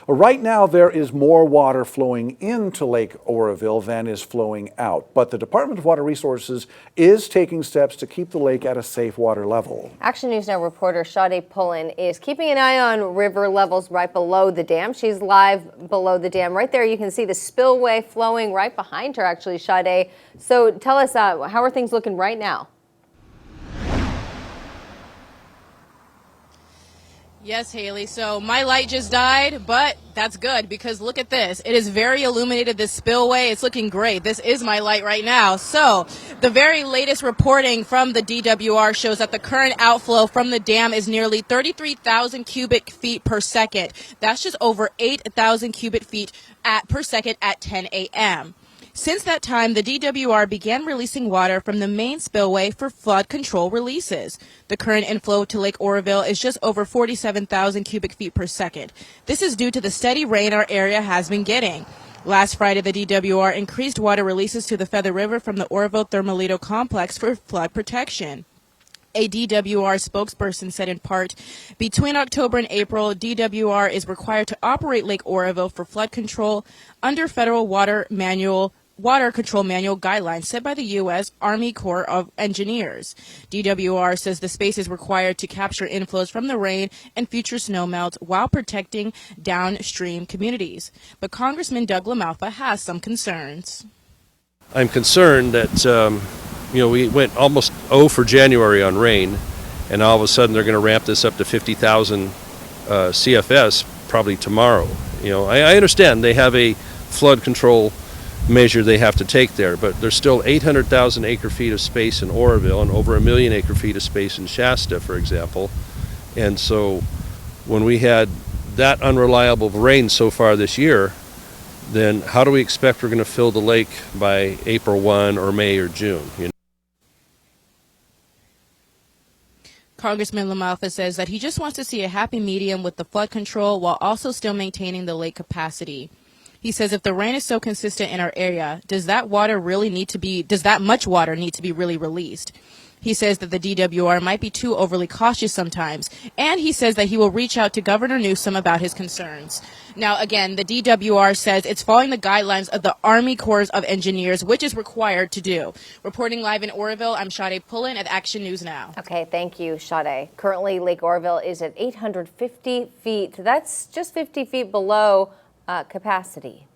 Right now, there is more water flowing into Lake Oroville than is flowing out, but the Department of Water Resources is taking steps to keep the lake at a safe water level. Action News Now reporter Sade Pullen is keeping an eye on river levels right below the dam. She's live below the dam. Right there, you can see the spillway flowing right behind her, actually, Sade. So tell us, how are things looking right now? Yes, Haley. So my light just died, but that's good because look at this. It is very illuminated, this spillway. It's looking great. This is my light right now. So the very latest reporting from the DWR shows that the current outflow from the dam is nearly 33,000 cubic feet per second. That's just over 8,000 cubic feet per second at 10 a.m. Since that time, the DWR began releasing water from the main spillway for flood control releases. The current inflow to Lake Oroville is just over 47,000 cubic feet per second. This is due to the steady rain our area has been getting. Last Friday, the DWR increased water releases to the Feather River from the Oroville Thermalito complex for flood protection. A DWR spokesperson said in part, between October and April, DWR is required to operate Lake Oroville for flood control under federal water control manual guidelines set by the U.S. Army Corps of Engineers. DWR says the space is required to capture inflows from the rain and future snowmelt while protecting downstream communities. But Congressman Doug LaMalfa has some concerns. I'm concerned that, we went almost 0 for January on rain, and all of a sudden they're going to ramp this up to 50,000 CFS probably tomorrow. I understand they have a flood control measure they have to take there, but there's still 800,000 acre feet of space in Oroville and over 1 million acre feet of space in Shasta, for example. And so when we had that unreliable rain so far this year, then how do we expect we're going to fill the lake by April 1 or May or June? Congressman LaMalfa says that he just wants to see a happy medium with the flood control while also still maintaining the lake capacity. He says if the rain is so consistent in our area, does that much water need to be really released? He says that the DWR might be too overly cautious sometimes, and he says that he will reach out to Governor Newsom about his concerns. Now, again, the DWR says it's following the guidelines of the Army Corps of Engineers, which is required to do. Reporting live in Oroville, I'm Sade Pullen at Action News Now. Okay, thank you, Sade. Currently, Lake Oroville is at 850 feet. That's just 50 feet below capacity.